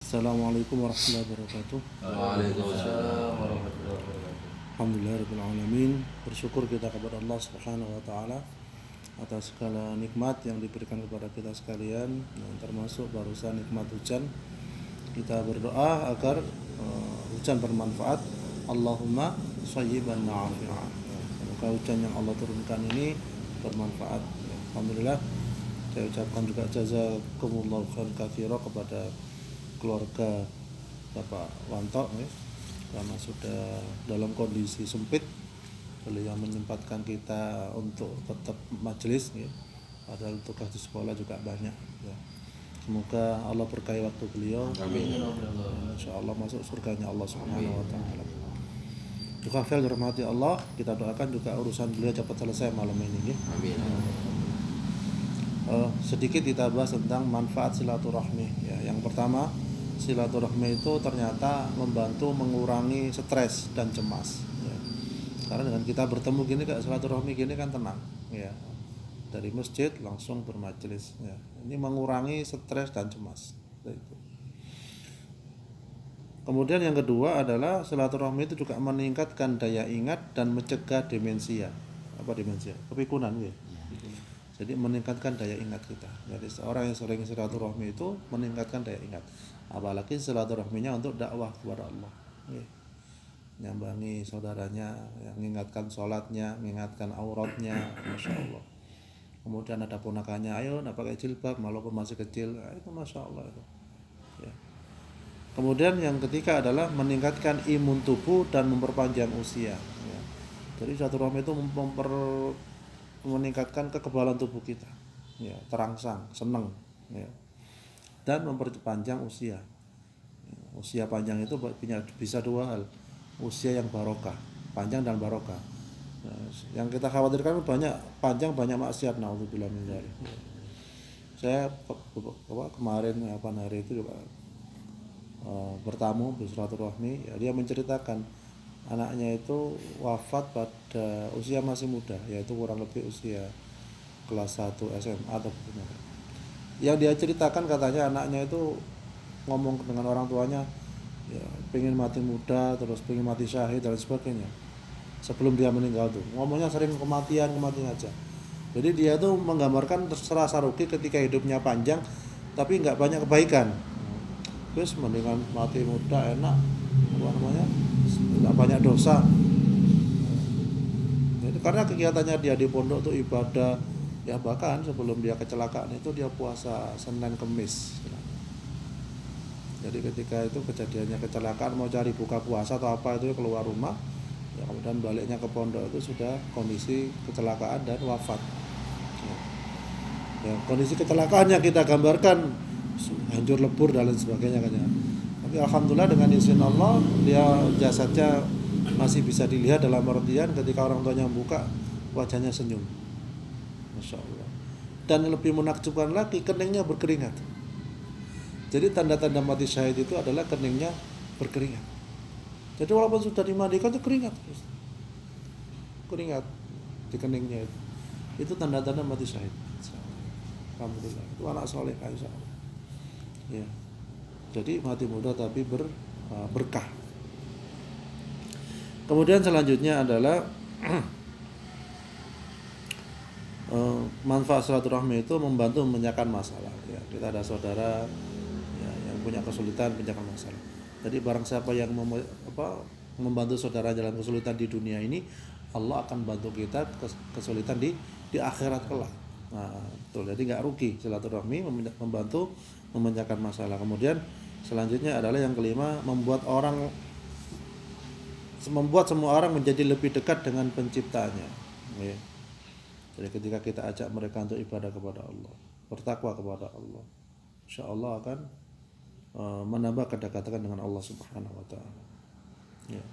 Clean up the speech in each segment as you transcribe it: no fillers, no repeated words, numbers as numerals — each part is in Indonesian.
Assalamualaikum warahmatullahi wabarakatuh. Waalaikumsalam warahmatullahi wabarakatuh. Alhamdulillahirabbil alamin. Bersyukur kita kepada Allah Subhanahu wa taala atas segala nikmat yang diberikan kepada kita sekalian, termasuk barusan nikmat hujan. Kita berdoa agar hujan bermanfaat. Allahumma shayyiban nafi'an. Semoga hujan yang Allah turunkan ini bermanfaat. Alhamdulillah. Saya ucapkan juga jazakumullahu khairan katsira kepada keluarga Bapak Wanto ya, karena sudah dalam kondisi sempit beliau menyempatkan kita untuk tetap majelis ya, padahal tugas di sekolah juga banyak ya. Semoga Allah berkahi waktu beliau. Amin. Insyaallah masuk surganya Allah Subhanahu wa taala. Juga fil dirahmati Allah, kita doakan juga urusan beliau cepat selesai malam ini ya. Amin. Sedikit kita bahas tentang manfaat silaturahmi ya. Yang pertama, silaturahmi itu ternyata membantu mengurangi stres dan cemas ya. Karena dengan kita bertemu gini kayak silaturahmi gini kan tenang ya. Dari masjid langsung bermajelis ya. Ini mengurangi stres dan cemas itu. Kemudian yang kedua adalah silaturahmi itu juga meningkatkan daya ingat dan mencegah demensia. Apa demensia? Kepikunan ya. Jadi meningkatkan daya ingat kita. Jadi seorang yang sering silaturahmi itu meningkatkan daya ingat. Apalagi silaturahminya untuk dakwah kepada Allah. Nyambangi saudaranya, yang mengingatkan sholatnya, mengingatkan auratnya, masya Allah. Kemudian ada ponakannya, ayo nak pakai jilbab, walaupun masih kecil, itu masya Allah itu. Ya. Kemudian yang ketiga adalah meningkatkan imun tubuh dan memperpanjang usia. Ya. Jadi silaturahmi itu meningkatkan kekebalan tubuh kita, ya, terangsang, senang, ya, dan memperpanjang usia. Usia panjang itu bisa dua hal, usia yang barokah, panjang dan barokah. Yang kita khawatirkan banyak panjang banyak maksiat, naudzubillah min dzalik. Saya kemarin hari itu juga bertamu bersilaturahmi, ya, dia menceritakan anaknya itu wafat pada usia masih muda, yaitu kurang lebih usia kelas 1 SMA atau bagaimana. Yang dia ceritakan katanya anaknya itu ngomong dengan orang tuanya, ya, pengen mati muda, terus pengen mati syahid dan sebagainya. Sebelum dia meninggal tuh ngomongnya sering kematian aja. Jadi dia tuh menggambarkan serasa rugi ketika hidupnya panjang tapi nggak banyak kebaikan. Terus mendingan mati muda enak, tidak banyak dosa. Jadi karena kegiatannya dia di pondok tuh ibadah, ya bahkan sebelum dia kecelakaan itu dia puasa Senin Kemis. Jadi ketika itu kejadiannya kecelakaan mau cari buka puasa atau apa itu keluar rumah, ya, kemudian baliknya ke pondok itu sudah kondisi kecelakaan dan wafat. Ya, kondisi kecelakaannya kita gambarkan hancur lebur dan lain sebagainya kan ya. Tapi alhamdulillah dengan izin Allah dia jasadnya masih bisa dilihat dalam artian ketika orang tuanya membuka wajahnya senyum, masya Allah. Dan lebih menakjubkan lagi keningnya berkeringat. Jadi tanda-tanda mati syahid itu adalah keningnya berkeringat. Jadi walaupun sudah dimandikan itu keringat di keningnya itu. Itu tanda-tanda mati syahid. Alhamdulillah itu anak soleh insya Allah. Ya. Jadi mati muda tapi berkah. Kemudian selanjutnya adalah manfaat silaturahmi itu membantu memecahkan masalah. Ya, kita ada saudara ya, yang punya kesulitan memecahkan masalah. Jadi barang siapa yang membantu saudara dalam kesulitan di dunia ini, Allah akan bantu kita kesulitan di akhirat kelak. Nah, betul. Jadi nggak rugi silaturahmi membantu memecahkan masalah. Kemudian selanjutnya adalah yang kelima, membuat semua orang menjadi lebih dekat dengan penciptanya. Ya. Jadi ketika kita ajak mereka untuk ibadah kepada Allah, bertakwa kepada Allah, insya Allah akan menambah kedekatan dengan Allah Subhanahu wa taala. Ya.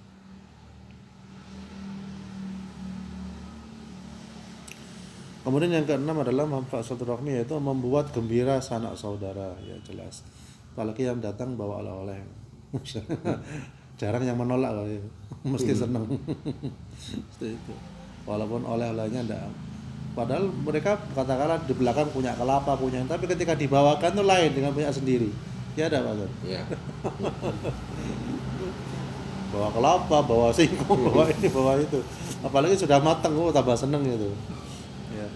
Kemudian yang keenam adalah manfaat silaturahmi, yaitu membuat gembira sanak saudara, ya jelas. Apalagi yang datang bawa oleh-oleh. Jarang yang menolak loh, ya. Mesti senang. Itu. Walaupun oleh-olehnya enggak. Padahal mereka katakanlah di belakang punya kelapa, punya, tapi ketika dibawakan tuh lain dengan punya sendiri. Tiada Pak Ustaz. Ya. Bawa kelapa, bawa singkong, bawa ini, bawa itu. Apalagi sudah matang, tambah seneng gitu. Ya.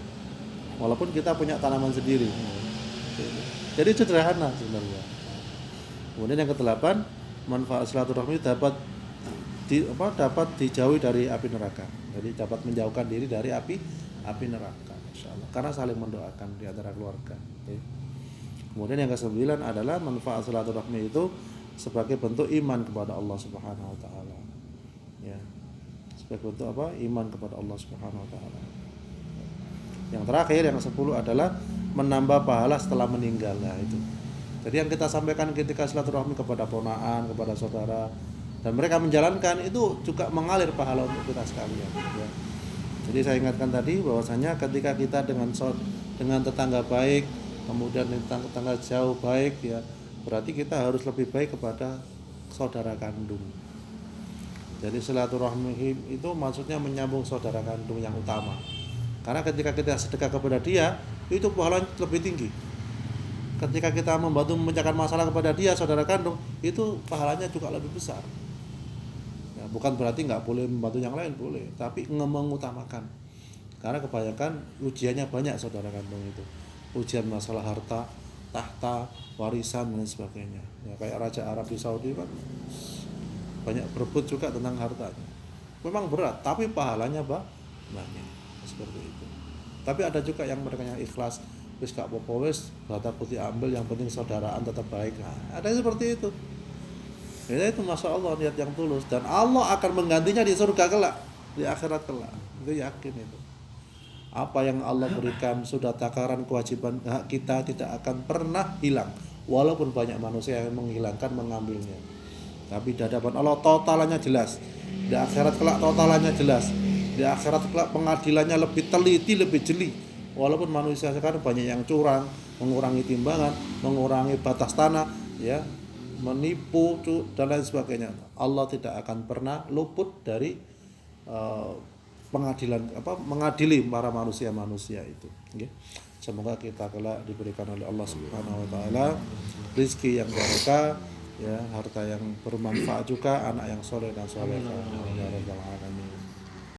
Walaupun kita punya tanaman sendiri. Jadi sederhana sebenarnya. Kemudian yang ke-8, manfaat silaturahmi dapat dijauhi dari api neraka. Jadi dapat menjauhkan diri dari api neraka, insyaallah. Karena saling mendoakan di antara keluarga. Okay. Kemudian yang ke-9 adalah manfaat silaturahmi itu sebagai bentuk iman kepada Allah Subhanahu wa taala. Ya. Sebagai bentuk apa? Iman kepada Allah Subhanahu wa taala. Yang terakhir yang ke-10 adalah menambah pahala setelah meninggal. Nah, itu. Jadi yang kita sampaikan ketika silaturahmi kepada ponaan, kepada saudara, dan mereka menjalankan itu juga mengalir pahala untuk kita sekalian. Ya. Jadi saya ingatkan tadi bahwasanya ketika kita dengan tetangga baik, kemudian tetangga jauh baik, ya berarti kita harus lebih baik kepada saudara kandung. Jadi silaturahmi itu maksudnya menyambung saudara kandung yang utama. Karena ketika kita sedekah kepada dia, itu pahalanya lebih tinggi. Ketika kita membantu memecahkan masalah kepada dia, saudara kandung, itu pahalanya juga lebih besar. Ya, bukan berarti nggak boleh membantu yang lain, boleh, tapi mengutamakan. Karena kebanyakan ujiannya banyak saudara kandung itu. Ujian masalah harta, tahta, warisan dan sebagainya. Ya, kayak Raja Arab di Saudi kan banyak berebut juga tentang hartanya. Memang berat, tapi pahalanya banyak. Seperti itu. Tapi ada juga yang mereka yang ikhlas, wis gak apa-apa wis bata putih ambil, yang penting saudaraan tetap baik. Nah, ada seperti itu. Ya itu masya Allah niat yang tulus, dan Allah akan menggantinya di surga kelak, di akhirat kelak. Itu yakin itu. Apa yang Allah berikan sudah takaran kewajiban hak kita tidak akan pernah hilang, walaupun banyak manusia yang menghilangkan, mengambilnya. Tapi di hadapan Allah totalannya jelas. Di akhirat kelak totalannya jelas. Di akhirat kelak pengadilannya lebih teliti, lebih jeli. Walaupun manusia sekarang banyak yang curang, mengurangi timbangan, mengurangi batas tanah, ya, menipu dan lain sebagainya. Allah tidak akan pernah luput dari mengadili para manusia itu. Okay. Semoga kita kelak diberikan oleh Allah Subhanahu wa taala rezeki yang barokah, ya, harta yang bermanfaat juga, anak yang soleh dan solehah. Ya rabbal alamin.